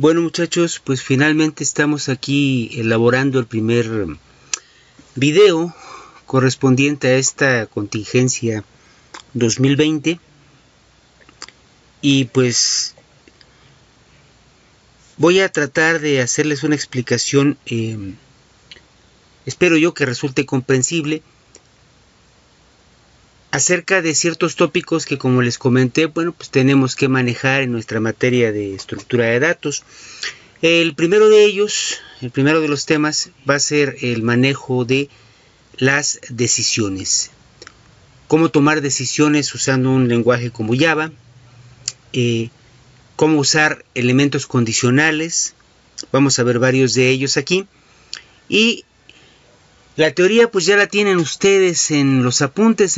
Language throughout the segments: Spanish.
Bueno, muchachos, pues finalmente estamos aquí elaborando el primer video correspondiente a esta contingencia 2020 y pues voy a tratar de hacerles una explicación, espero yo que resulte comprensible, acerca de ciertos tópicos que, como les comenté, bueno, pues tenemos que manejar en nuestra materia de estructura de datos. El primero de ellos, el primero de los temas, va a ser el manejo de las decisiones. Cómo tomar decisiones usando un lenguaje como Java, cómo usar elementos condicionales, vamos a ver varios de ellos aquí, y la teoría pues ya la tienen ustedes en los apuntes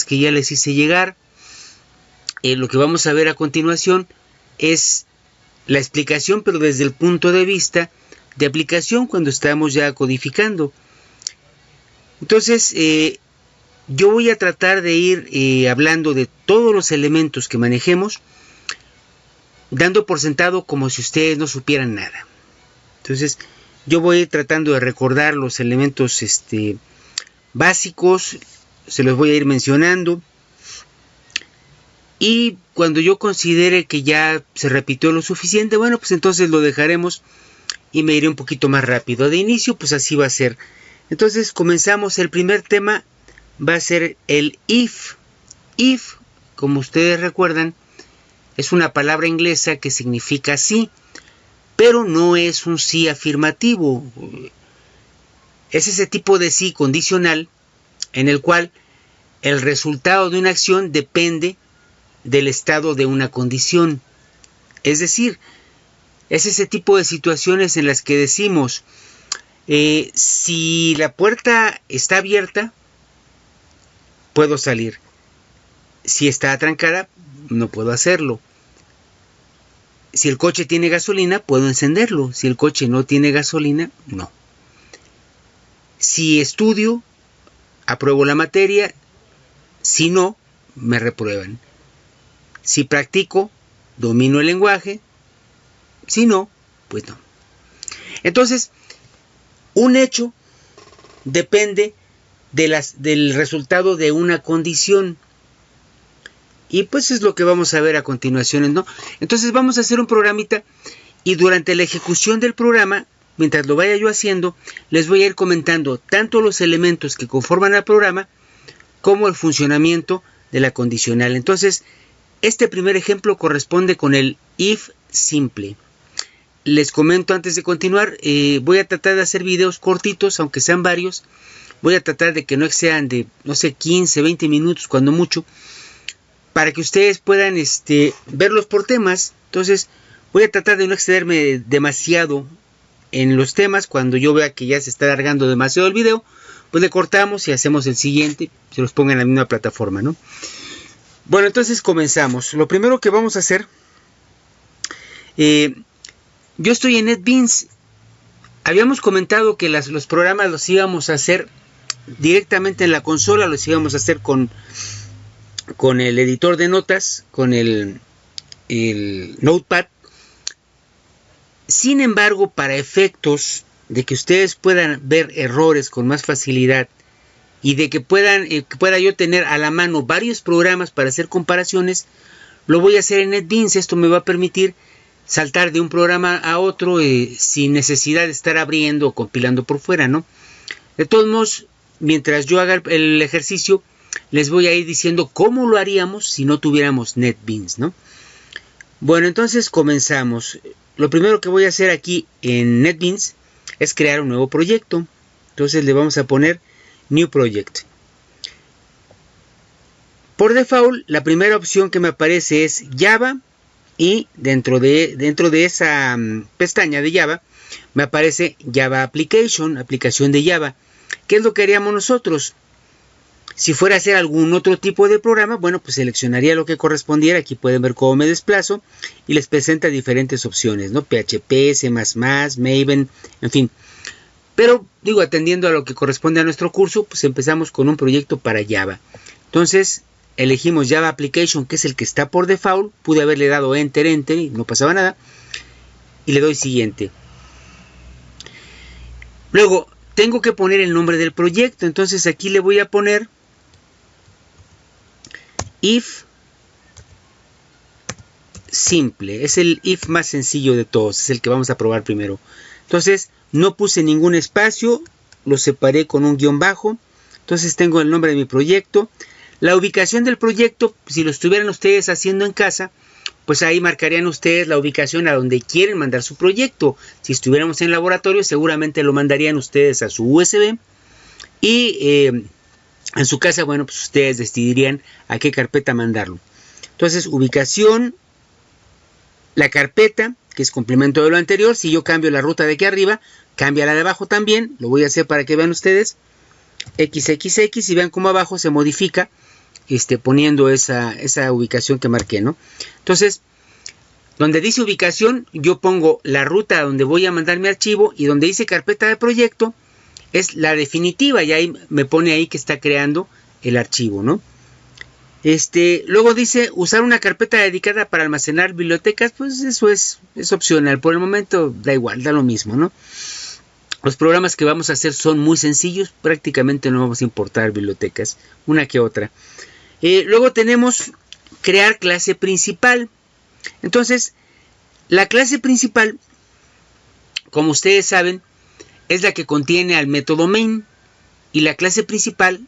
que ya les hice llegar. Lo que vamos a ver a continuación es la explicación, pero desde el punto de vista de aplicación cuando estamos ya codificando. Entonces, yo voy a tratar de ir hablando de todos los elementos que manejemos, dando por sentado como si ustedes no supieran nada. Entonces, yo voy a ir tratando de recordar los elementos básicos, se los voy a ir mencionando. Y cuando yo considere que ya se repitió lo suficiente, bueno, pues entonces lo dejaremos y me iré un poquito más rápido. De inicio, pues así va a ser. Entonces comenzamos. El primer tema va a ser el if. If, como ustedes recuerdan, es una palabra inglesa que significa sí, pero no es un sí afirmativo. Es ese tipo de sí condicional en el cual el resultado de una acción depende del estado de una condición. Es decir, es ese tipo de situaciones en las que decimos, si la puerta está abierta, puedo salir. Si está atrancada, no puedo hacerlo. Si el coche tiene gasolina, puedo encenderlo. Si el coche no tiene gasolina, no. Si estudio, apruebo la materia. Si no, me reprueban. Si practico, domino el lenguaje. Si no, pues no. Entonces, un hecho depende del resultado de una condición. Y pues es lo que vamos a ver a continuación, ¿no? Entonces vamos a hacer un programita y durante la ejecución del programa, mientras lo vaya yo haciendo, les voy a ir comentando tanto los elementos que conforman el programa como el funcionamiento de la condicional. Entonces, este primer ejemplo corresponde con el if simple. Les comento antes de continuar, voy a tratar de hacer videos cortitos, aunque sean varios. Voy a tratar de que no excedan de, no sé, 15, 20 minutos, cuando mucho, para que ustedes puedan verlos por temas. Entonces voy a tratar de no excederme demasiado en los temas. Cuando yo vea que ya se está alargando demasiado el video, pues le cortamos y hacemos el siguiente, se los ponga en la misma plataforma, ¿no? Bueno, entonces comenzamos. Lo primero que vamos a hacer, yo estoy en NetBeans. Habíamos comentado que los programas los íbamos a hacer directamente en la consola, los íbamos a hacer con el editor de notas, con el Notepad. Sin embargo, para efectos de que ustedes puedan ver errores con más facilidad y de que pueda yo tener a la mano varios programas para hacer comparaciones, lo voy a hacer en NetBeans. Esto me va a permitir saltar de un programa a otro sin necesidad de estar abriendo o compilando por fuera, ¿no? De todos modos, mientras yo haga el ejercicio, les voy a ir diciendo cómo lo haríamos si no tuviéramos NetBeans, ¿no? Bueno, entonces comenzamos. Lo primero que voy a hacer aquí en NetBeans es crear un nuevo proyecto. Entonces le vamos a poner New Project. Por default, la primera opción que me aparece es Java, y dentro de esa pestaña de Java me aparece Java Application, aplicación de Java. ¿Qué es lo que haríamos nosotros? Si fuera a hacer algún otro tipo de programa, bueno, pues seleccionaría lo que correspondiera. Aquí pueden ver cómo me desplazo y les presenta diferentes opciones, ¿no? PHP, C++, Maven, en fin. Pero, digo, atendiendo a lo que corresponde a nuestro curso, pues empezamos con un proyecto para Java. Entonces, elegimos Java Application, que es el que está por default. Pude haberle dado Enter y no pasaba nada. y le doy siguiente. Luego tengo que poner el nombre del proyecto, entonces aquí le voy a poner if simple. Es el if más sencillo de todos, es el que vamos a probar primero. Entonces no puse ningún espacio, lo separé con un guión bajo. Entonces tengo el nombre de mi proyecto. La ubicación del proyecto, si lo estuvieran ustedes haciendo en casa, pues ahí marcarían ustedes la ubicación a donde quieren mandar su proyecto. Si estuviéramos en laboratorio, seguramente lo mandarían ustedes a su USB. Y en su casa, bueno, pues ustedes decidirían a qué carpeta mandarlo. Entonces, ubicación, la carpeta, que es complemento de lo anterior. Si yo cambio la ruta de aquí arriba, cambia la de abajo también. Lo voy a hacer para que vean ustedes. XXX, y vean cómo abajo se modifica poniendo esa ubicación que marqué, ¿no? Entonces, donde dice ubicación, yo pongo la ruta a donde voy a mandar mi archivo, y donde dice carpeta de proyecto, es la definitiva, y ahí me pone ahí que está creando el archivo, ¿no? Luego dice usar una carpeta dedicada para almacenar bibliotecas, pues eso es opcional, por el momento da igual, da lo mismo, ¿no? Los programas que vamos a hacer son muy sencillos, prácticamente no vamos a importar bibliotecas, una que otra. Luego tenemos crear clase principal. Entonces, la clase principal, como ustedes saben, es la que contiene al método main, y la clase principal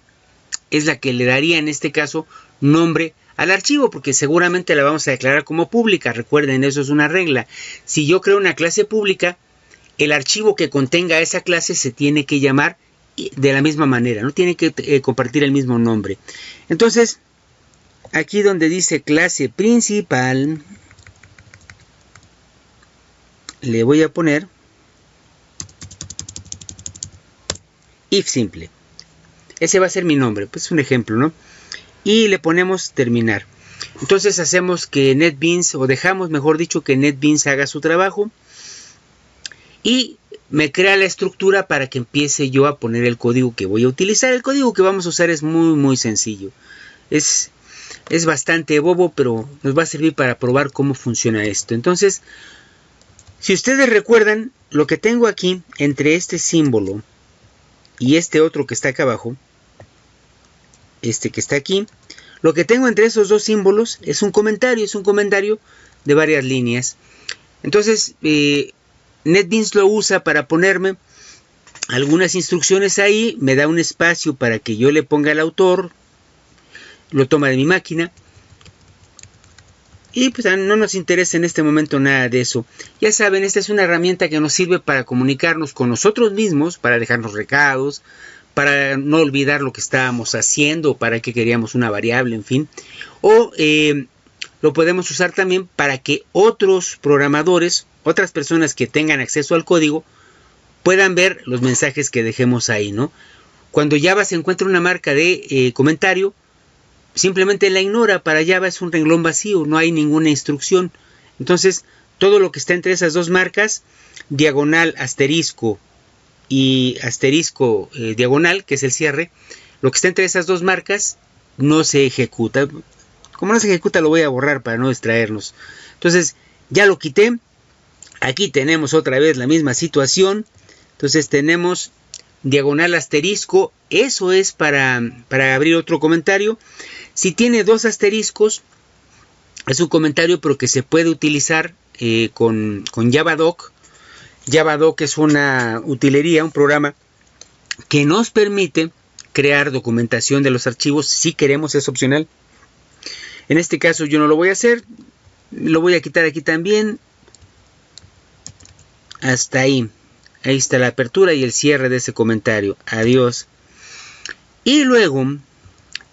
es la que le daría en este caso nombre al archivo, porque seguramente la vamos a declarar como pública. Recuerden, eso es una regla. Si yo creo una clase pública, el archivo que contenga esa clase se tiene que llamar de la misma manera, no tiene que compartir el mismo nombre. Entonces, aquí donde dice clase principal, le voy a poner if simple. Ese va a ser mi nombre, pues es un ejemplo, ¿no? Y le ponemos terminar. Entonces hacemos que NetBeans, o dejamos mejor dicho que NetBeans haga su trabajo, y me crea la estructura para que empiece yo a poner el código que voy a utilizar. El código que vamos a usar es muy sencillo. Es bastante bobo, pero nos va a servir para probar cómo funciona esto. Entonces, si ustedes recuerdan, lo que tengo aquí entre este símbolo y este otro que está acá abajo, este que está aquí, lo que tengo entre esos dos símbolos es un comentario de varias líneas. Entonces, NetBeans lo usa para ponerme algunas instrucciones ahí, me da un espacio para que yo le ponga el autor, lo toma de mi máquina, y pues no nos interesa en este momento nada de eso. Ya saben, esta es una herramienta que nos sirve para comunicarnos con nosotros mismos, para dejarnos recados, para no olvidar lo que estábamos haciendo, para que queríamos una variable, en fin. O lo podemos usar también para que otros programadores, otras personas que tengan acceso al código, puedan ver los mensajes que dejemos ahí, ¿no? Cuando Java se encuentra una marca de comentario, simplemente la ignora. Para Java es un renglón vacío, no hay ninguna instrucción. Entonces, todo lo que está entre esas dos marcas, diagonal, asterisco y asterisco diagonal, que es el cierre, lo que está entre esas dos marcas no se ejecuta. Como no se ejecuta, lo voy a borrar para no distraernos. Entonces, ya lo quité. Aquí tenemos otra vez la misma situación. Entonces tenemos diagonal asterisco. Eso es para abrir otro comentario. Si tiene dos asteriscos, es un comentario pero que se puede utilizar con Javadoc. Javadoc es una utilería, un programa que nos permite crear documentación de los archivos. Si queremos, es opcional. En este caso yo no lo voy a hacer. Lo voy a quitar aquí también. Hasta ahí. Ahí está la apertura y el cierre de ese comentario. Adiós. Y luego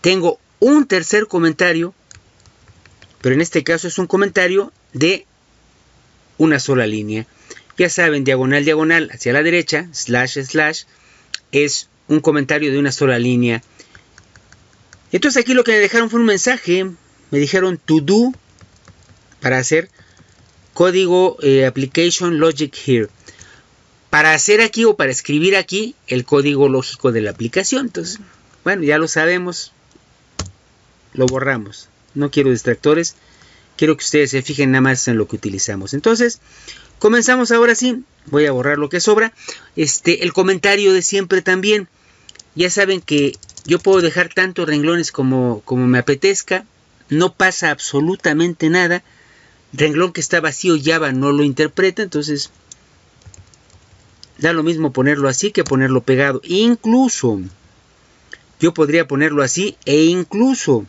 tengo un tercer comentario, pero en este caso es un comentario de una sola línea. Ya saben, diagonal, diagonal, hacia la derecha, slash, slash, es un comentario de una sola línea. Entonces aquí lo que me dejaron fue un mensaje. Me dijeron to do para hacer código application logic here. Para hacer aquí o para escribir aquí el código lógico de la aplicación. Entonces, bueno, ya lo sabemos. Lo borramos. No quiero distractores. quiero que ustedes se fijen nada más en lo que utilizamos. Entonces, comenzamos ahora sí. Voy a borrar lo que sobra. El comentario de siempre también. Ya saben que yo puedo dejar tantos renglones como me apetezca. No pasa absolutamente nada. Renglón que está vacío, Java no lo interpreta. Entonces, da lo mismo ponerlo así que ponerlo pegado. Incluso, yo podría ponerlo así e incluso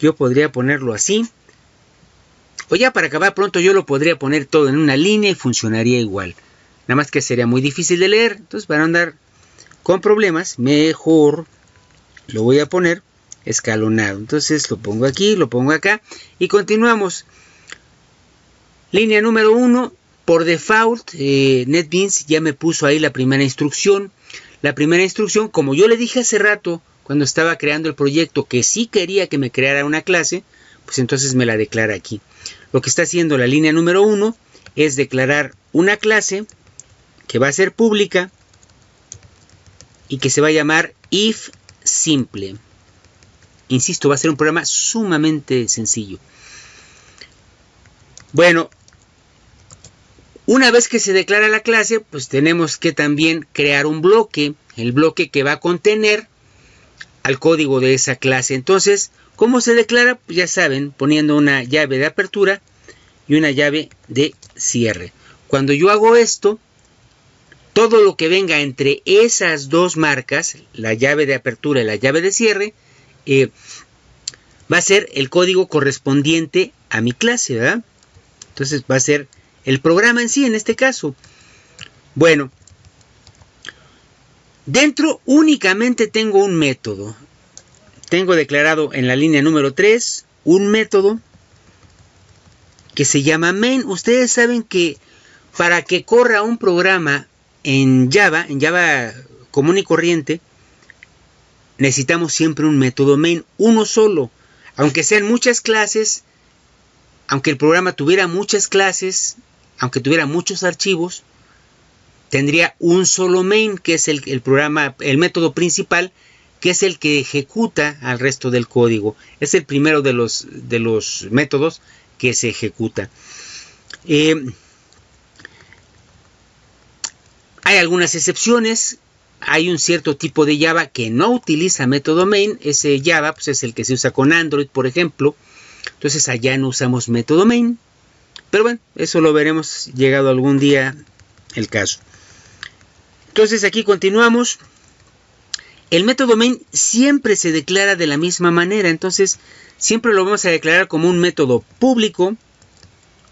yo podría ponerlo así. O ya para acabar pronto yo lo podría poner todo en una línea y funcionaría igual. Nada más que sería muy difícil de leer. Entonces, para no andar con problemas, mejor lo voy a poner escalonado. Entonces lo pongo aquí, lo pongo acá y continuamos. Línea número 1. Por default, NetBeans ya me puso ahí la primera instrucción. La primera instrucción, como yo le dije hace rato, cuando estaba creando el proyecto, que sí quería que me creara una clase, pues entonces me la declara aquí. Lo que está haciendo la línea número 1 es declarar una clase que va a ser pública y que se va a llamar ifSimple. Insisto, va a ser un programa sumamente sencillo. Bueno, una vez que se declara la clase, pues tenemos que también crear un bloque, el bloque que va a contener al código de esa clase. Entonces, ¿cómo se declara? Pues ya saben, poniendo una llave de apertura y una llave de cierre. Cuando yo hago esto, todo lo que venga entre esas dos marcas, la llave de apertura y la llave de cierre, va a ser el código correspondiente a mi clase, ¿verdad? Entonces va a ser el programa en sí, en este caso. Bueno, dentro únicamente tengo un método. Tengo declarado en la línea número 3 un método que se llama main. Ustedes saben que para que corra un programa en Java común y corriente, necesitamos siempre un método main, uno solo. Aunque sean muchas clases, aunque el programa tuviera muchas clases, aunque tuviera muchos archivos, tendría un solo main, que es el programa, el método principal, que es el que ejecuta al resto del código. Es el primero de los métodos que se ejecuta. Hay algunas excepciones. Hay un cierto tipo de Java que no utiliza método main. Ese Java pues, es el que se usa con Android, por ejemplo. Entonces allá no usamos método main. Pero bueno, eso lo veremos llegado algún día el caso. Entonces aquí continuamos. El método main siempre se declara de la misma manera. Entonces siempre lo vamos a declarar como un método público.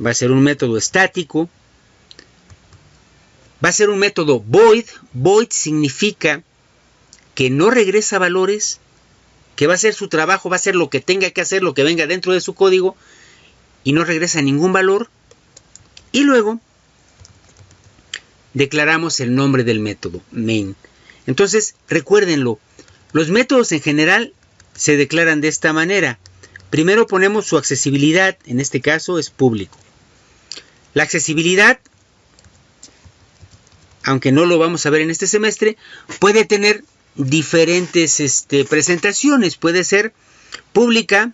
Va a ser un método estático. Va a ser un método void. Void significa que no regresa valores, que va a hacer su trabajo, va a hacer lo que tenga que hacer, lo que venga dentro de su código, y no regresa ningún valor. Y luego declaramos el nombre del método, main. Entonces, recuérdenlo, los métodos en general se declaran de esta manera. Primero ponemos su accesibilidad, en este caso es público. La accesibilidad, aunque no lo vamos a ver en este semestre, puede tener diferentes presentaciones. Puede ser pública,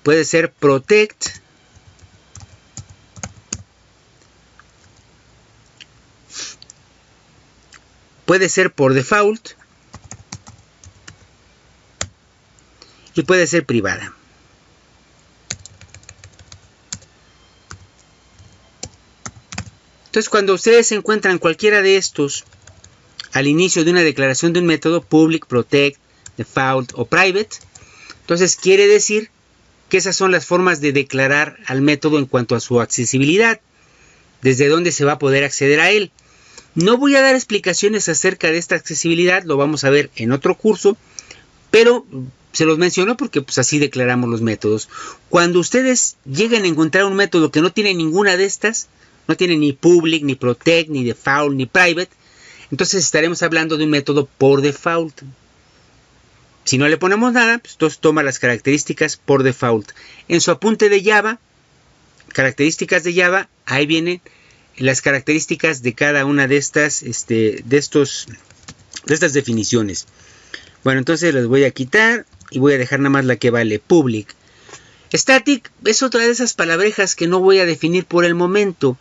puede ser protect, puede ser por default y puede ser privada. Entonces, cuando ustedes encuentran cualquiera de estos al inicio de una declaración de un método, public, protect, default o private, entonces quiere decir que esas son las formas de declarar al método en cuanto a su accesibilidad, desde dónde se va a poder acceder a él. No voy a dar explicaciones acerca de esta accesibilidad, lo vamos a ver en otro curso, pero se los menciono porque pues así declaramos los métodos. Cuando ustedes lleguen a encontrar un método que no tiene ninguna de estas, no tiene ni public, ni protect, ni default, ni private, entonces estaremos hablando de un método por default. Si no le ponemos nada, pues entonces toma las características por default. En su apunte de Java, características de Java, ahí vienen las características de cada una de estas, de estas definiciones. Bueno, entonces las voy a quitar y voy a dejar nada más la que vale public. Static es otra de esas palabrejas que no voy a definir por el momento.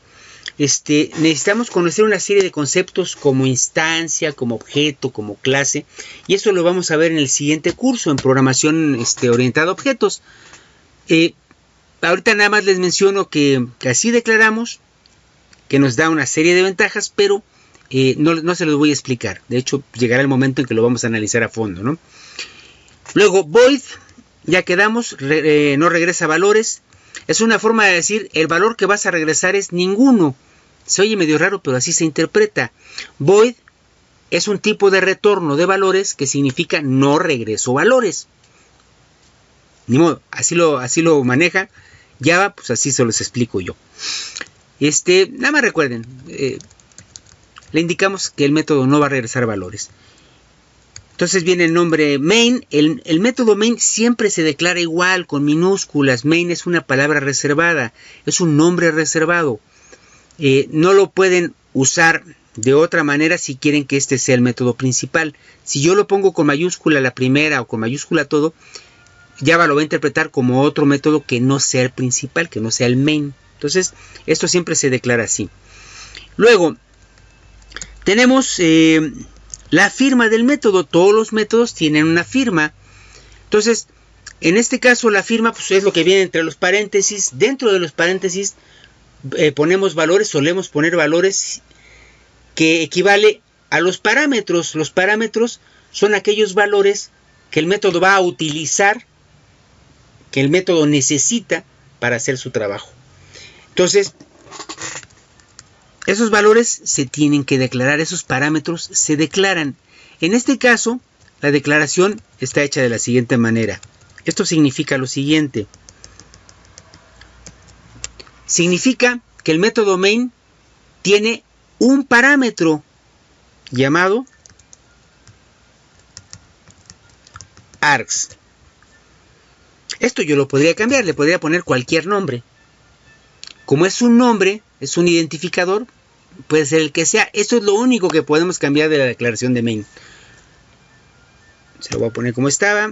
Necesitamos conocer una serie de conceptos como instancia, como objeto, como clase, y eso lo vamos a ver en el siguiente curso en programación orientada a objetos. Ahorita nada más les menciono que así declaramos, que nos da una serie de ventajas, pero no se los voy a explicar. De hecho, llegará el momento en que lo vamos a analizar a fondo, ¿no? Luego, void, ya quedamos, no regresa valores. Es una forma de decir, el valor que vas a regresar es ninguno. Se oye medio raro, pero así se interpreta. Void es un tipo de retorno de valores que significa no regreso valores. Ni modo, así lo maneja Java, pues así se los explico yo. Nada más recuerden, le indicamos que el método no va a regresar valores. Entonces viene el nombre main. El método main siempre se declara igual, con minúsculas. Main es una palabra reservada, es un nombre reservado. No lo pueden usar de otra manera si quieren que este sea el método principal. Si yo lo pongo con mayúscula la primera o con mayúscula todo, Java lo va a interpretar como otro método que no sea el principal, que no sea el main. Entonces, esto siempre se declara así. Luego, tenemos la firma del método. Todos los métodos tienen una firma. Entonces, en este caso, la firma pues, es lo que viene entre los paréntesis. Dentro de los paréntesis ponemos valores, solemos poner valores que equivale a los parámetros. Los parámetros son aquellos valores que el método va a utilizar, que el método necesita para hacer su trabajo. Entonces, esos valores se tienen que declarar, esos parámetros se declaran. En este caso, la declaración está hecha de la siguiente manera. Esto significa lo siguiente. Significa que el método main tiene un parámetro llamado args. Esto yo lo podría cambiar, le podría poner cualquier nombre. Como es un nombre, es un identificador, puede ser el que sea. Esto es lo único que podemos cambiar de la declaración de main. Se lo voy a poner como estaba.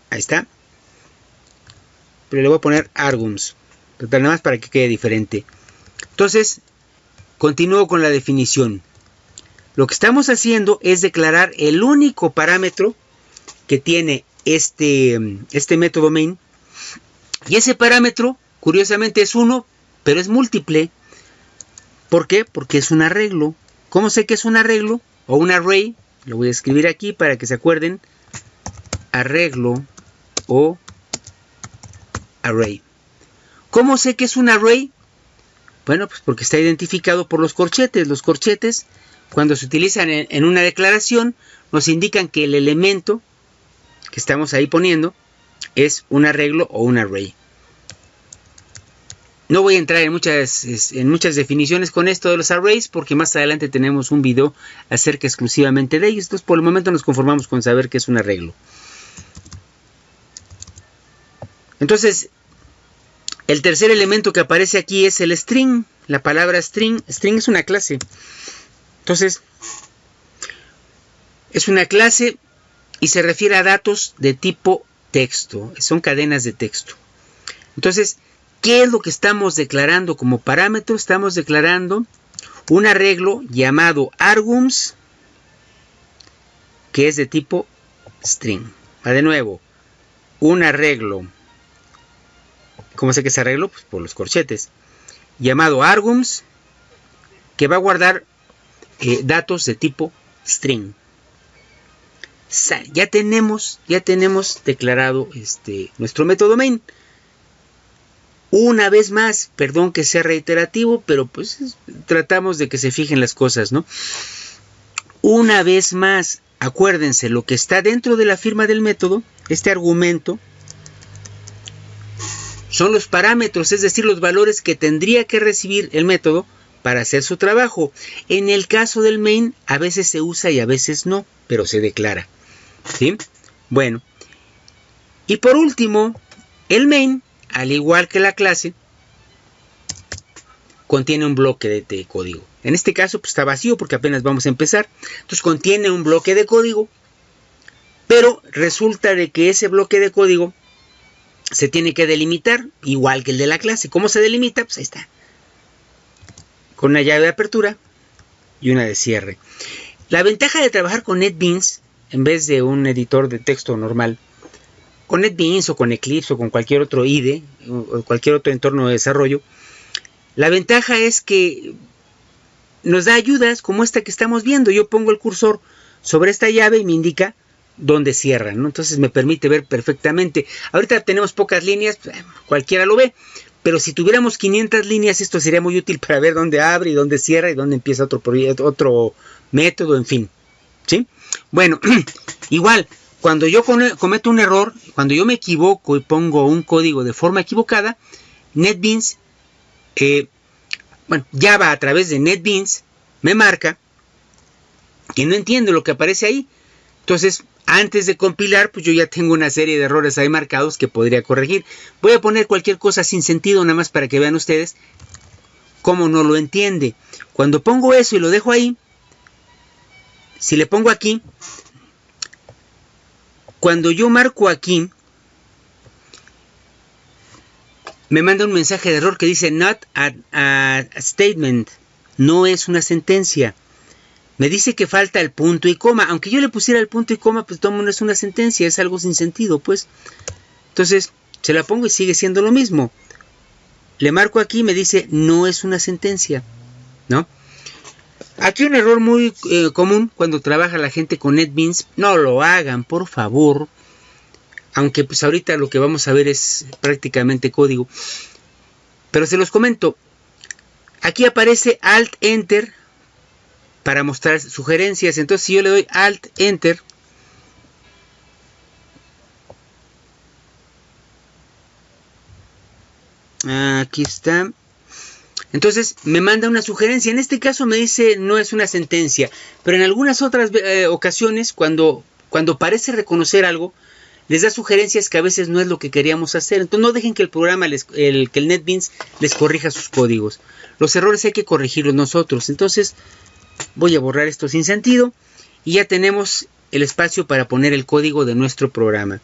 Ahí está. Pero le voy a poner argums. Total, nada más para que quede diferente. Entonces, continúo con la definición. Lo que estamos haciendo es declarar el único parámetro que tiene este método main. Y ese parámetro, curiosamente, es 1, pero es múltiple. ¿Por qué? Porque es un arreglo. ¿Cómo sé que es un arreglo? O un array. Lo voy a escribir aquí para que se acuerden. Arreglo o array. ¿Cómo sé que es un array? Bueno, pues porque está identificado por los corchetes. Los corchetes, cuando se utilizan en una declaración, nos indican que el elemento que estamos ahí poniendo es un arreglo o un array. No voy a entrar en muchas definiciones con esto de los arrays, porque más adelante tenemos un video acerca exclusivamente de ellos. Entonces, por el momento nos conformamos con saber que es un arreglo. Entonces, el tercer elemento que aparece aquí es el string. La palabra string. String es una clase. Entonces, es una clase y se refiere a datos de tipo texto. Son cadenas de texto. Entonces, ¿qué es lo que estamos declarando como parámetro? Estamos declarando un arreglo llamado argums, que es de tipo string. De nuevo, un arreglo. ¿Cómo sé que es arreglo? Pues por los corchetes. Llamado argums, que va a guardar datos de tipo string. Ya tenemos declarado nuestro método main. Una vez más, perdón que sea reiterativo, pero pues tratamos de que se fijen las cosas, ¿no? Una vez más, acuérdense, lo que está dentro de la firma del método, este argumento, son los parámetros, es decir, los valores que tendría que recibir el método para hacer su trabajo. En el caso del main, a veces se usa y a veces no, pero se declara. ¿Sí? Bueno. Y por último, el main, al igual que la clase, contiene un bloque de código. En este caso pues, está vacío porque apenas vamos a empezar. Entonces contiene un bloque de código, pero resulta de que ese bloque de código se tiene que delimitar, igual que el de la clase. ¿Cómo se delimita? Pues ahí está. Con una llave de apertura y una de cierre. La ventaja de trabajar con NetBeans, en vez de un editor de texto normal, con NetBeans o con Eclipse o con cualquier otro IDE, o cualquier otro entorno de desarrollo, la ventaja es que nos da ayudas como esta que estamos viendo. Yo pongo el cursor sobre esta llave y me indica dónde cierra, ¿no? Entonces me permite ver perfectamente. Ahorita tenemos pocas líneas, cualquiera lo ve, pero si tuviéramos 500 líneas, esto sería muy útil para ver dónde abre y dónde cierra y dónde empieza otro proyecto, otro método, en fin. ¿Sí? Bueno, igual, cuando yo cometo un error, cuando yo me equivoco y pongo un código de forma equivocada, NetBeans, Java a través de NetBeans me marca que no entiendo lo que aparece ahí. Entonces, antes de compilar, pues yo ya tengo una serie de errores ahí marcados que podría corregir. Voy a poner cualquier cosa sin sentido, nada más para que vean ustedes cómo no lo entiende. Cuando pongo eso y lo dejo ahí, si le pongo aquí, cuando yo marco aquí, me manda un mensaje de error que dice not a statement, no es una sentencia. Me dice que falta el punto y coma. Aunque yo le pusiera el punto y coma, pues todo no es una sentencia, es algo sin sentido, pues. Entonces, se la pongo y sigue siendo lo mismo. Le marco aquí y me dice no es una sentencia, ¿no? Aquí un error muy común cuando trabaja la gente con NetBeans. No lo hagan, por favor. Aunque pues ahorita lo que vamos a ver es prácticamente código. Pero se los comento. Aquí aparece Alt-Enter para mostrar sugerencias. Entonces si yo le doy Alt-Enter, aquí está. Entonces me manda una sugerencia. En este caso me dice no es una sentencia. Pero en algunas otras ocasiones, cuando parece reconocer algo, les da sugerencias que a veces no es lo que queríamos hacer. Entonces no dejen que el programa, que el NetBeans les corrija sus códigos. Los errores hay que corregirlos nosotros. Entonces voy a borrar esto sin sentido. Y ya tenemos el espacio para poner el código de nuestro programa.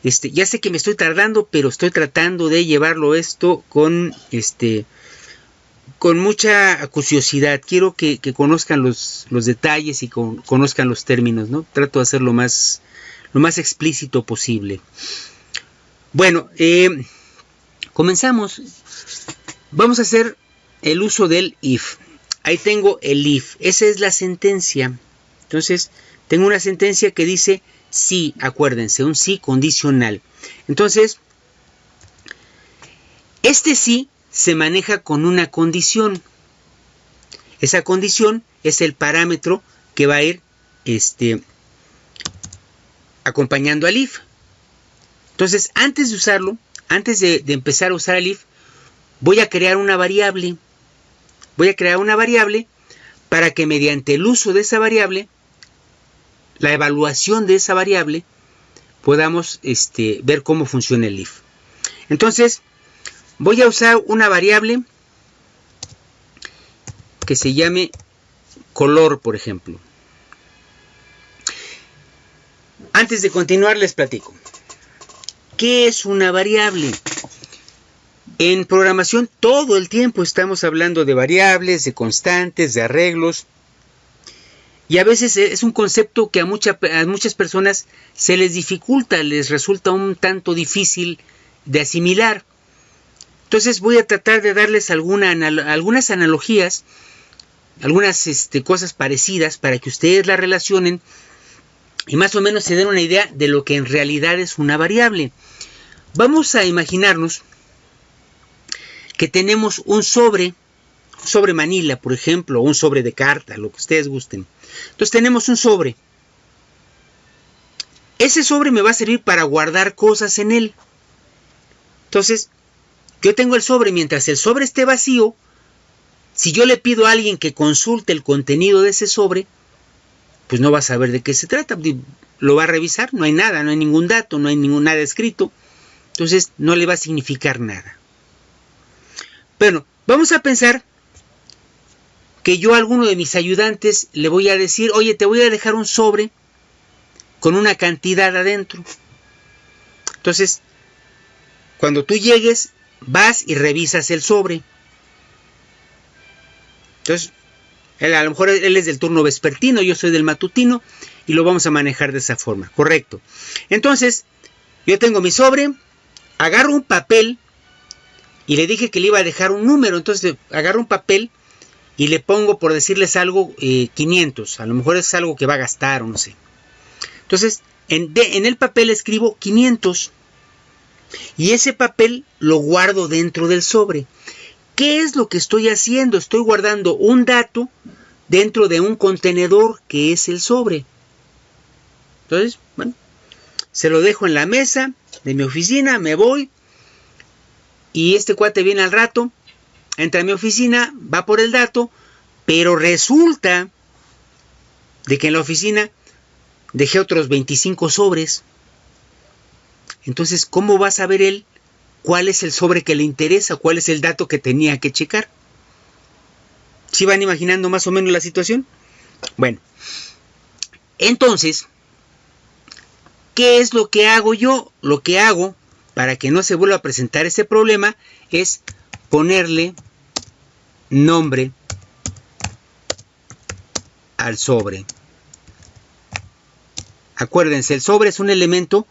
Ya sé que me estoy tardando, pero estoy tratando de llevarlo esto con mucha curiosidad. Quiero que conozcan los detalles y conozcan los términos, ¿no? Trato de hacer lo más explícito posible. Bueno, comenzamos. Vamos a hacer el uso del if. Ahí tengo el if. Esa es la sentencia. Entonces, tengo una sentencia que dice sí, acuérdense, un sí condicional. Entonces, este sí se maneja con una condición. Esa condición es el parámetro que va a ir acompañando al if. Entonces, antes de usarlo, antes de empezar a usar el if, voy a crear una variable. Voy a crear una variable para que mediante el uso de esa variable, la evaluación de esa variable, podamos ver cómo funciona el if. Entonces, voy a usar una variable que se llame color, por ejemplo. Antes de continuar les platico. ¿Qué es una variable? En programación todo el tiempo estamos hablando de variables, de constantes, de arreglos. Y a veces es un concepto que a muchas personas se les dificulta, les resulta un tanto difícil de asimilar. Entonces voy a tratar de darles algunas analogías, algunas cosas parecidas para que ustedes la relacionen y más o menos se den una idea de lo que en realidad es una variable. Vamos a imaginarnos que tenemos un sobre manila, por ejemplo, o un sobre de carta, lo que ustedes gusten. Entonces tenemos un sobre. Ese sobre me va a servir para guardar cosas en él. Entonces, yo tengo el sobre. Mientras el sobre esté vacío, si yo le pido a alguien que consulte el contenido de ese sobre, pues no va a saber de qué se trata. Lo va a revisar, no hay nada, no hay ningún dato, no hay nada escrito. Entonces no le va a significar nada. Bueno, vamos a pensar que yo a alguno de mis ayudantes le voy a decir, oye, te voy a dejar un sobre con una cantidad adentro. Entonces, Cuando tú llegues, vas y revisas el sobre. Entonces, a lo mejor él es del turno vespertino, yo soy del matutino, y lo vamos a manejar de esa forma, correcto. Entonces, yo tengo mi sobre, agarro un papel, y le dije que le iba a dejar un número, entonces agarro un papel, y le pongo, por decirles algo, 500, a lo mejor es algo que va a gastar, o no sé. Entonces, en el papel escribo 500, y ese papel lo guardo dentro del sobre. ¿Qué es lo que estoy haciendo? Estoy guardando un dato dentro de un contenedor que es el sobre. Entonces, bueno, se lo dejo en la mesa de mi oficina, me voy, y este cuate viene al rato, entra a mi oficina, va por el dato, pero resulta de que en la oficina dejé otros 25 sobres. Entonces, ¿cómo va a saber él cuál es el sobre que le interesa, cuál es el dato que tenía que checar? ¿Sí van imaginando más o menos la situación? Bueno, entonces, ¿qué es lo que hago yo? Lo que hago, para que no se vuelva a presentar ese problema, es ponerle nombre al sobre. Acuérdense, el sobre es un elemento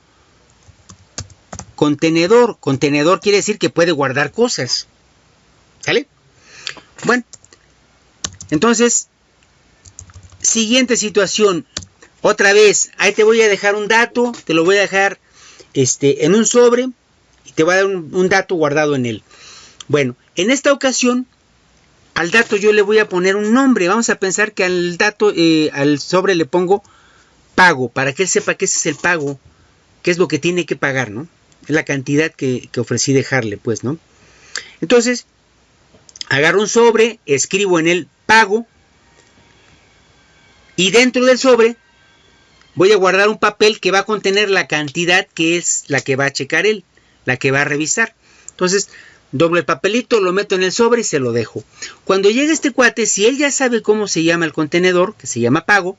contenedor. Contenedor quiere decir que puede guardar cosas. ¿Sale? Bueno, entonces, siguiente situación. Otra vez, ahí te voy a dejar un dato, te lo voy a dejar en un sobre y te voy a dar un dato guardado en él. Bueno, en esta ocasión, al dato yo le voy a poner un nombre. Vamos a pensar que al dato, al sobre le pongo pago, para que él sepa que ese es el pago, que es lo que tiene que pagar, ¿no? Es la cantidad que ofrecí dejarle, pues, ¿no? Entonces, agarro un sobre, escribo en él pago, y dentro del sobre voy a guardar un papel que va a contener la cantidad que es la que va a checar él, la que va a revisar. Entonces, doblo el papelito, lo meto en el sobre y se lo dejo. Cuando llegue este cuate, si él ya sabe cómo se llama el contenedor, que se llama pago,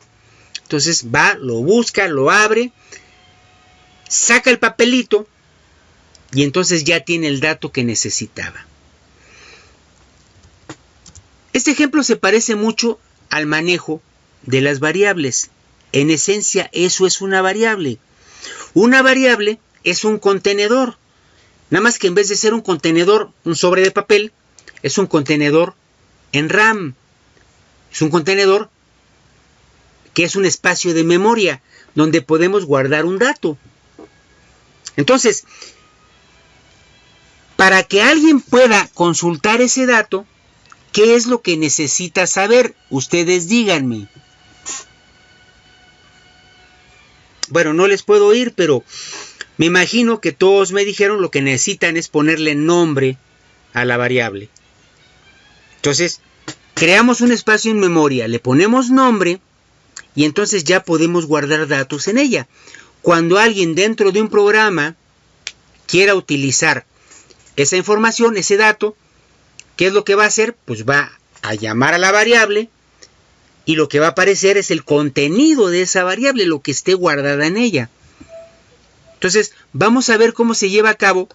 entonces va, lo busca, lo abre, saca el papelito y entonces ya tiene el dato que necesitaba. Este ejemplo se parece mucho al manejo de las variables. En esencia, eso es una variable. Una variable es un contenedor. Nada más que en vez de ser un contenedor, un sobre de papel, es un contenedor en RAM. Es un contenedor que es un espacio de memoria donde podemos guardar un dato. Entonces, para que alguien pueda consultar ese dato, ¿qué es lo que necesita saber? Ustedes díganme. Bueno, no les puedo oír, pero me imagino que todos me dijeron lo que necesitan es ponerle nombre a la variable. Entonces, creamos un espacio en memoria, le ponemos nombre y entonces ya podemos guardar datos en ella. Cuando alguien dentro de un programa quiera utilizar esa información, ese dato, ¿qué es lo que va a hacer? Pues va a llamar a la variable y lo que va a aparecer es el contenido de esa variable, lo que esté guardada en ella. Entonces, vamos a ver cómo se lleva a cabo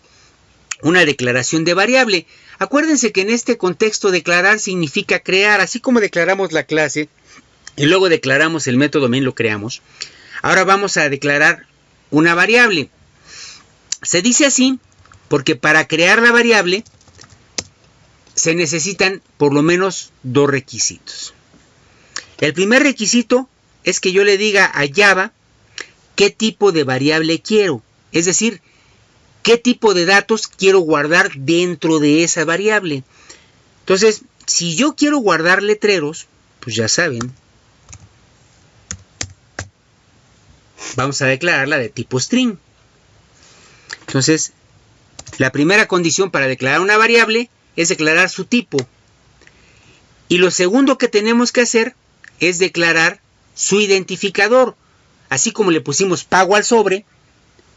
una declaración de variable. Acuérdense que en este contexto declarar significa crear, así como declaramos la clase y luego declaramos el método main, lo creamos. Ahora vamos a declarar una variable. Se dice así porque para crear la variable se necesitan por lo menos dos requisitos. El primer requisito es que yo le diga a Java qué tipo de variable quiero, es decir, qué tipo de datos quiero guardar dentro de esa variable. Entonces, si yo quiero guardar letreros, pues ya saben, vamos a declararla de tipo string. Entonces, la primera condición para declarar una variable es declarar su tipo. Y lo segundo que tenemos que hacer es declarar su identificador. Así como le pusimos pago al sobre,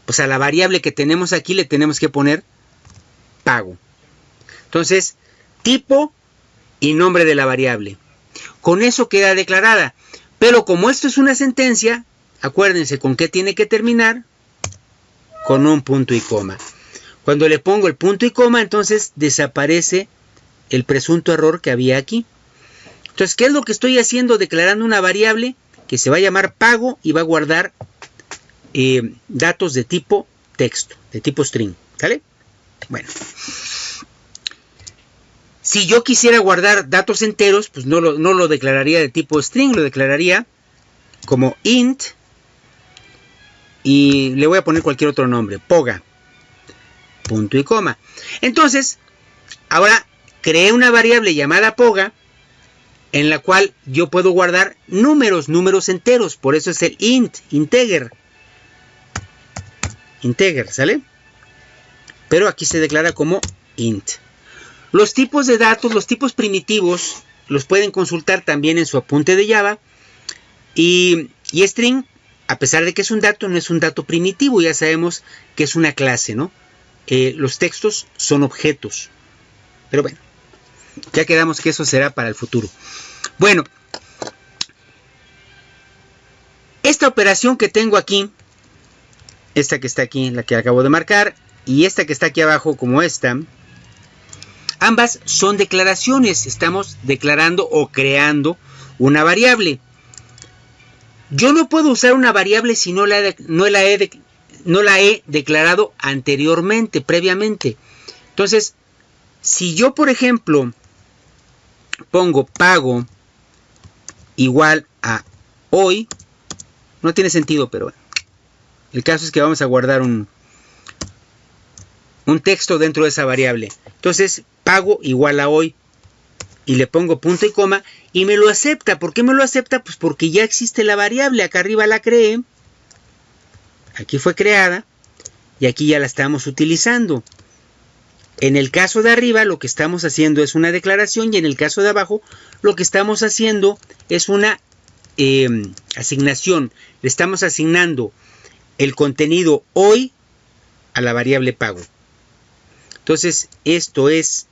pues a la variable que tenemos aquí le tenemos que poner pago. Entonces, tipo y nombre de la variable. Con eso queda declarada. Pero como esto es una sentencia, acuérdense con qué tiene que terminar. Con un punto y coma. Cuando le pongo el punto y coma, entonces desaparece el presunto error que había aquí. Entonces, ¿qué es lo que estoy haciendo? Declarando una variable que se va a llamar pago y va a guardar datos de tipo texto, de tipo string, ¿sale? Bueno, si yo quisiera guardar datos enteros, pues no lo declararía de tipo string, lo declararía como int y le voy a poner cualquier otro nombre, poga, punto y coma. Entonces, ahora creé una variable llamada poga en la cual yo puedo guardar números enteros, por eso es el integer, ¿sale? Pero aquí se declara como int. Los tipos de datos, los tipos primitivos, los pueden consultar también en su apunte de Java. Y string, a pesar de que es un dato, no es un dato primitivo, ya sabemos que es una clase, ¿no? Los textos son objetos. Pero bueno, ya quedamos que eso será para el futuro. Bueno, esta operación que tengo aquí, esta que está aquí, la que acabo de marcar, y esta que está aquí abajo como esta, ambas son declaraciones. Estamos declarando o creando una variable. Yo no puedo usar una variable si no la he declarado anteriormente, previamente. Entonces, si yo, por ejemplo, pongo pago igual a hoy, no tiene sentido, pero bueno, el caso es que vamos a guardar un texto dentro de esa variable. Entonces, pago igual a hoy y le pongo punto y coma y me lo acepta. ¿Por qué me lo acepta? Pues porque ya existe la variable. Acá arriba la creé, aquí fue creada y aquí ya la estamos utilizando. En el caso de arriba lo que estamos haciendo es una declaración y en el caso de abajo lo que estamos haciendo es una asignación. Le estamos asignando el contenido hoy a la variable pago. Entonces esto es,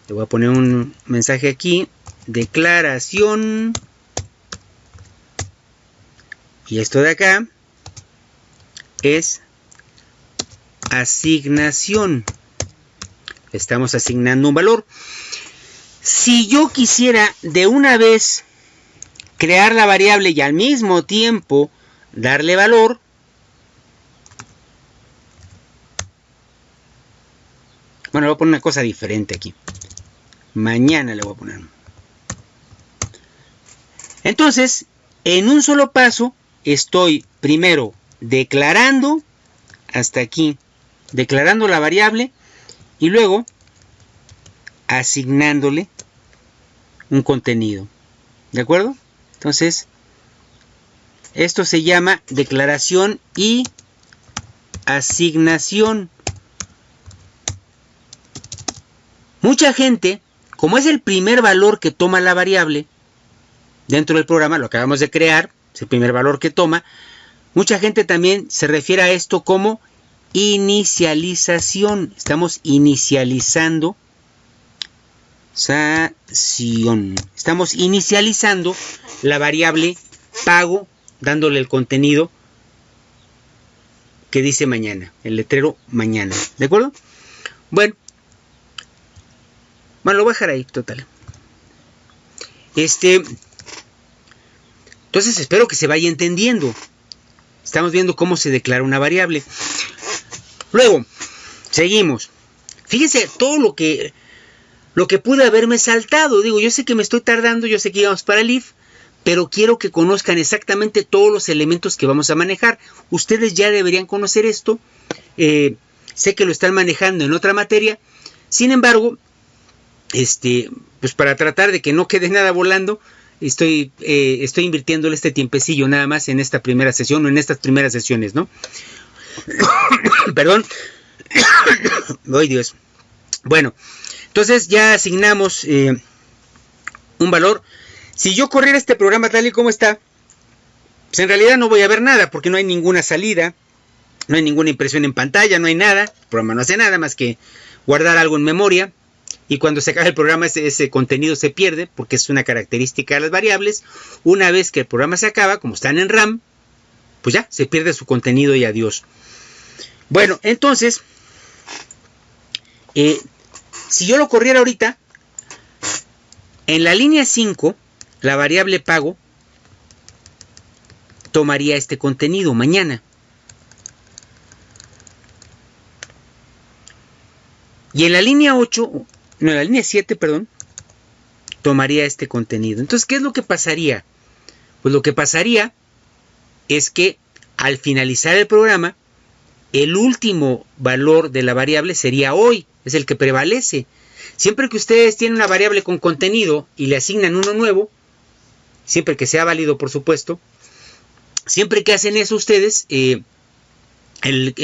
le voy a poner un mensaje aquí, declaración, y esto de acá es asignación. Estamos asignando un valor. Si yo quisiera de una vez crear la variable y al mismo tiempo darle valor, bueno, le voy a poner una cosa diferente aquí. Mañana le voy a poner. Entonces, en un solo paso, estoy primero declarando, hasta aquí, declarando la variable, y luego asignándole un contenido. ¿De acuerdo? Entonces, esto se llama declaración y asignación. Mucha gente, como es el primer valor que toma la variable dentro del programa, lo acabamos de crear, es el primer valor que toma, mucha gente también se refiere a esto como inicialización. Estamos inicializando estamos inicializando la variable pago, dándole el contenido que dice mañana, el letrero mañana. ¿De acuerdo? Bueno, lo voy a dejar ahí, total. Entonces espero que se vaya entendiendo. Estamos viendo cómo se declara una variable. Luego, seguimos. Fíjense todo lo que pude haberme saltado. Digo, yo sé que me estoy tardando, yo sé que íbamos para el if, pero quiero que conozcan exactamente todos los elementos que vamos a manejar. Ustedes ya deberían conocer esto. Sé que lo están manejando en otra materia. Sin embargo, pues para tratar de que no quede nada volando, estoy invirtiéndole este tiempecillo nada más en esta primera sesión o en estas primeras sesiones, ¿no? Perdón. ¡Ay, Dios! Bueno, entonces ya asignamos un valor. Si yo corriera este programa tal y como está, pues en realidad no voy a ver nada porque no hay ninguna salida, no hay ninguna impresión en pantalla, no hay nada. El programa no hace nada más que guardar algo en memoria. Y cuando se acaba el programa ese contenido se pierde porque es una característica de las variables. Una vez que el programa se acaba, como están en RAM, pues ya se pierde su contenido y adiós. Bueno, entonces Si yo lo corriera ahorita, en la línea 5, la variable pago tomaría este contenido mañana. Y en la línea 8, no, en la línea 7, perdón, tomaría este contenido. Entonces, ¿qué es lo que pasaría? Pues lo que pasaría es que al finalizar el programa, el último valor de la variable sería hoy, es el que prevalece. Siempre que ustedes tienen una variable con contenido y le asignan uno nuevo, siempre que sea válido, por supuesto, siempre que hacen eso ustedes, el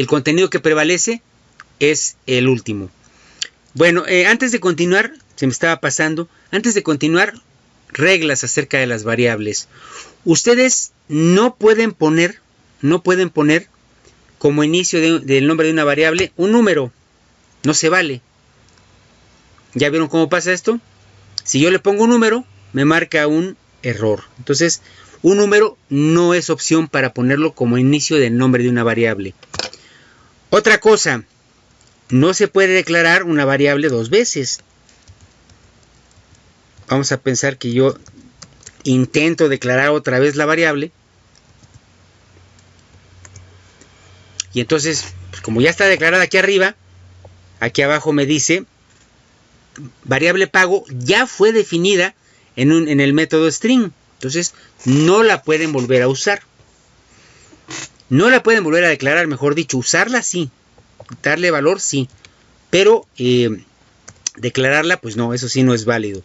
contenido que prevalece es el último. Bueno, antes de continuar, se me estaba pasando, antes de continuar, reglas acerca de las variables. Ustedes no pueden poner como inicio del nombre de una variable un número. No se vale. ¿Ya vieron cómo pasa esto? Si yo le pongo un número, me marca un error. Entonces, un número no es opción para ponerlo como inicio del nombre de una variable. Otra cosa, no se puede declarar una variable dos veces. Vamos a pensar que yo intento declarar otra vez la variable. Y entonces, pues como ya está declarada aquí arriba, aquí abajo me dice, variable pago ya fue definida en el método string. Entonces, no la pueden volver a usar. No la pueden volver a declarar, mejor dicho, usarla sí. Darle valor sí. Pero declararla, pues no, eso sí no es válido.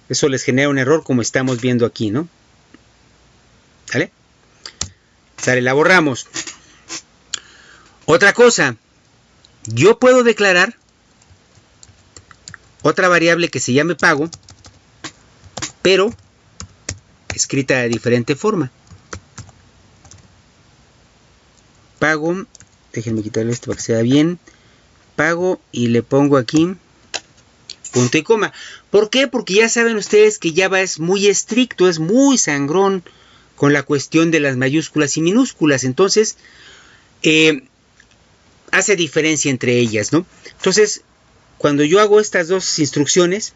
Eso les genera un error como estamos viendo aquí, ¿no? ¿Sale? Sale, la borramos. Otra cosa, yo puedo declarar otra variable que se llame pago, pero escrita de diferente forma. Pago, déjenme quitarle esto para que sea bien. Pago y le pongo aquí punto y coma. ¿Por qué? Porque ya saben ustedes que Java es muy estricto, es muy sangrón con la cuestión de las mayúsculas y minúsculas. Entonces, hace diferencia entre ellas, ¿no? Entonces, cuando yo hago estas dos instrucciones,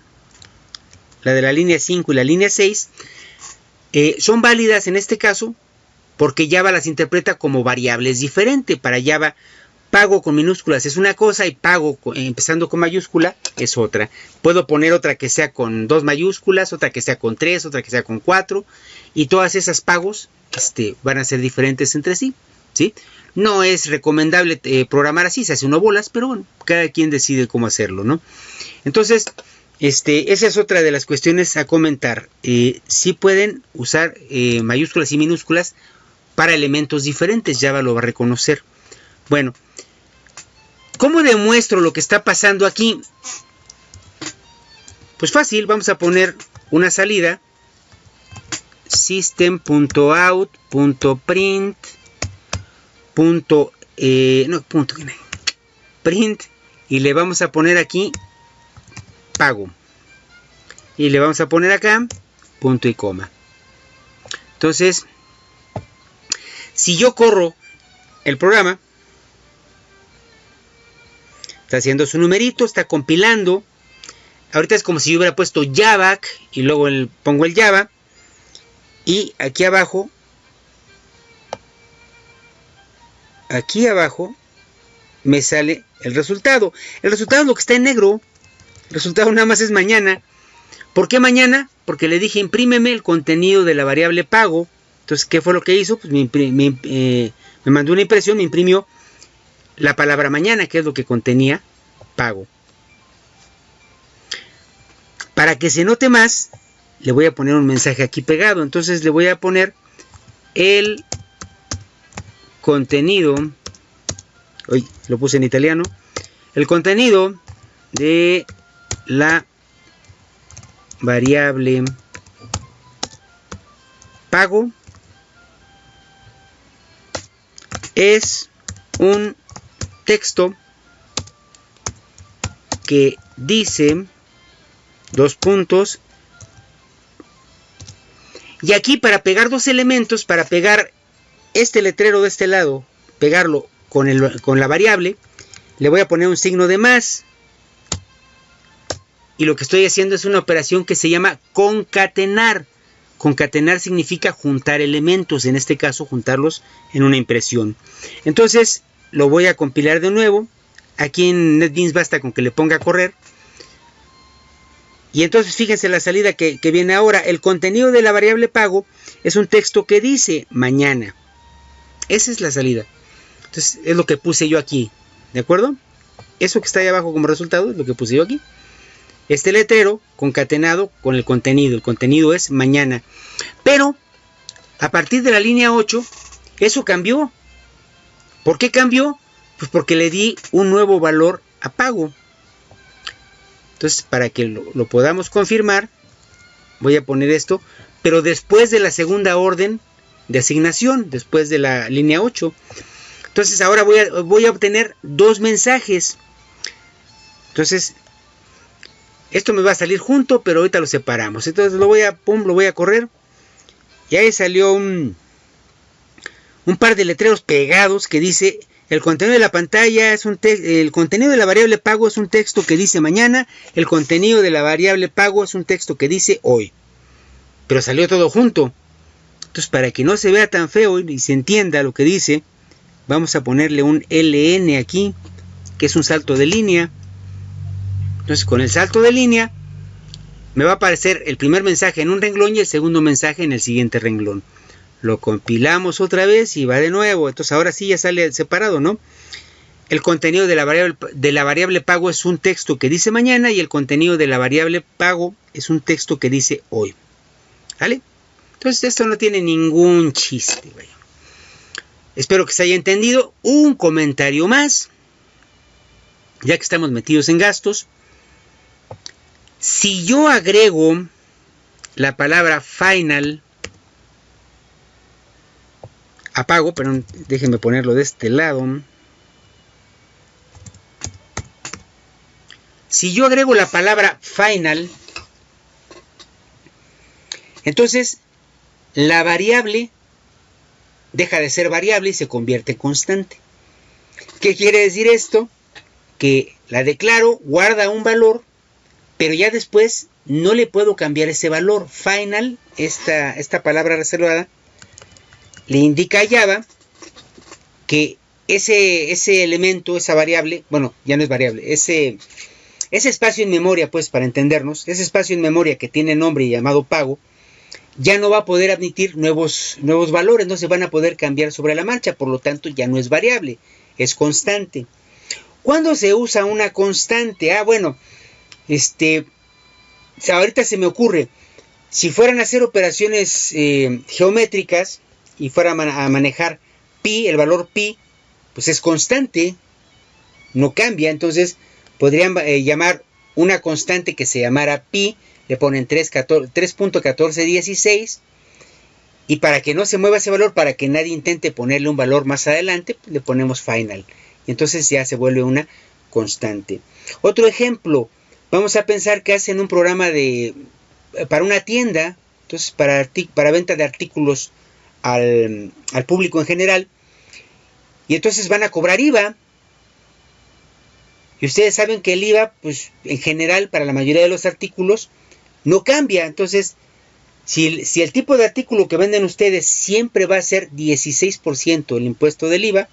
la de la línea 5 y la línea 6, son válidas en este caso porque Java las interpreta como variables diferentes. Para Java, pago con minúsculas es una cosa y pago empezando con mayúscula es otra. Puedo poner otra que sea con 2 mayúsculas, otra que sea con 3, otra que sea con 4, y todas esas pagos van a ser diferentes entre sí, ¿sí? No es recomendable programar así, se hace uno bolas, pero bueno, cada quien decide cómo hacerlo, ¿no? Entonces, esa es otra de las cuestiones a comentar. Sí pueden usar mayúsculas y minúsculas para elementos diferentes, Java lo va a reconocer. Bueno, ¿cómo demuestro lo que está pasando aquí? Pues fácil, vamos a poner una salida, system.out.print, print, y le vamos a poner aquí pago, y le vamos a poner acá punto y coma. Entonces, si yo corro el programa, está haciendo su numerito, está compilando. Ahorita es como si yo hubiera puesto Java y luego pongo el Java, y aquí abajo me sale el resultado. El resultado es lo que está en negro. El resultado nada más es mañana. ¿Por qué mañana? Porque le dije imprímeme el contenido de la variable pago. Entonces, ¿qué fue lo que hizo? Pues me mandó una impresión, me imprimió la palabra mañana, que es lo que contenía pago. Para que se note más, le voy a poner un mensaje aquí pegado. Entonces le voy a poner el contenido, hoy lo puse en italiano, el contenido de la variable pago es un texto que dice dos puntos, y aquí para pegar dos elementos, para pegar este letrero de este lado, pegarlo con la variable, le voy a poner un signo de más, y lo que estoy haciendo es una operación que se llama concatenar. Concatenar significa juntar elementos, en este caso juntarlos en una impresión. Entonces lo voy a compilar de nuevo. Aquí en NetBeans basta con que le ponga a correr. Y entonces fíjense la salida que viene ahora. El contenido de la variable pago es un texto que dice mañana. Esa es la salida. Entonces es lo que puse yo aquí. ¿De acuerdo? Eso que está ahí abajo como resultado es lo que puse yo aquí. Este letrero concatenado con el contenido. El contenido es mañana. Pero a partir de la línea 8, eso cambió. ¿Por qué cambió? Pues porque le di un nuevo valor a pago. Entonces, para que lo podamos confirmar, voy a poner esto, pero después de la segunda orden de asignación, después de la línea 8. Entonces, ahora voy a obtener dos mensajes. Entonces, esto me va a salir junto, pero ahorita lo separamos. Entonces, lo voy a correr. Y ahí salió un par de letreros pegados que dice: el contenido de la pantalla es el contenido de la variable pago es un texto que dice mañana. El contenido de la variable pago es un texto que dice hoy. Pero salió todo junto. Entonces, para que no se vea tan feo y se entienda lo que dice, vamos a ponerle un LN aquí, que es un salto de línea. Entonces, con el salto de línea me va a aparecer el primer mensaje en un renglón y el segundo mensaje en el siguiente renglón. Lo compilamos otra vez y va de nuevo. Entonces ahora sí ya sale separado, ¿no? El contenido de la variable pago es un texto que dice mañana y el contenido de la variable pago es un texto que dice hoy. ¿Vale? Entonces esto no tiene ningún chiste. Vaya. Espero que se haya entendido. Un comentario más. Ya que estamos metidos en gastos. Si yo agrego la palabra final a pago, pero déjenme ponerlo de este lado. Si yo agrego la palabra final, entonces la variable deja de ser variable y se convierte en constante. ¿Qué quiere decir esto? Que la declaro, guarda un valor, pero ya después no le puedo cambiar ese valor. Final, esta palabra reservada, le indica a Java que ese elemento, esa variable, bueno, ya no es variable, ese espacio en memoria, pues para entendernos, ese espacio en memoria que tiene nombre llamado pago, ya no va a poder admitir nuevos valores, no se van a poder cambiar sobre la marcha, por lo tanto ya no es variable, es constante. ¿Cuándo se usa una constante? Bueno, ahorita se me ocurre, si fueran a hacer operaciones geométricas y fueran a manejar pi, el valor pi, pues es constante, no cambia. Entonces podrían llamar una constante que se llamara pi, le ponen 3.1416, y para que no se mueva ese valor, para que nadie intente ponerle un valor más adelante, le ponemos final, y entonces ya se vuelve una constante. Otro ejemplo, vamos a pensar que hacen un programa para una tienda, entonces para venta de artículos al público en general, y entonces van a cobrar IVA, y ustedes saben que el IVA, pues en general para la mayoría de los artículos no cambia. Entonces si el tipo de artículo que venden ustedes siempre va a ser 16% el impuesto del IVA,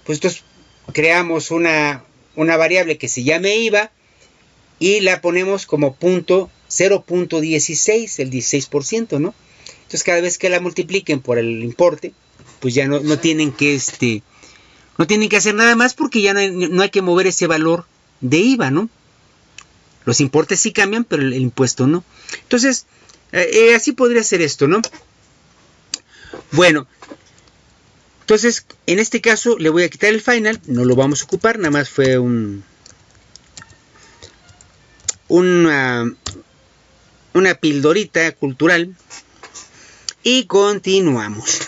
pues entonces creamos una variable que se llame IVA y la ponemos como 0.16, el 16%, ¿no? Entonces cada vez que la multipliquen por el importe, pues ya no tienen que hacer nada más, porque ya no hay que mover ese valor de IVA, ¿no? Los importes sí cambian, pero el impuesto no. Entonces, así podría ser esto, ¿no? Bueno, entonces en este caso le voy a quitar el final, no lo vamos a ocupar, nada más fue una pildorita cultural. Y continuamos.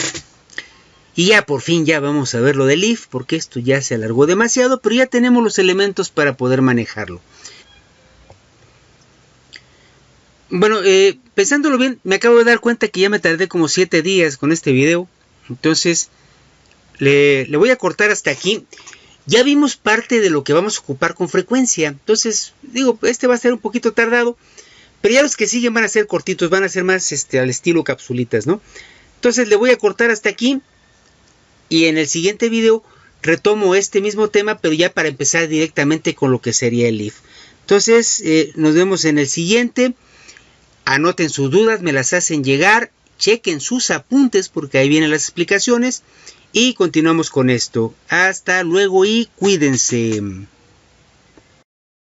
Y ya por fin ya vamos a ver lo del if, porque esto ya se alargó demasiado, pero ya tenemos los elementos para poder manejarlo. Bueno, pensándolo bien, me acabo de dar cuenta que ya me tardé como 7 días con este video. Entonces, le voy a cortar hasta aquí. Ya vimos parte de lo que vamos a ocupar con frecuencia. Entonces, digo, este va a ser un poquito tardado, pero ya los que siguen van a ser cortitos, van a ser más al estilo capsulitas, ¿no? Entonces le voy a cortar hasta aquí y en el siguiente video retomo este mismo tema, pero ya para empezar directamente con lo que sería el if. Entonces, nos vemos en el siguiente. Anoten sus dudas, me las hacen llegar, chequen sus apuntes porque ahí vienen las explicaciones y continuamos con esto. Hasta luego y cuídense.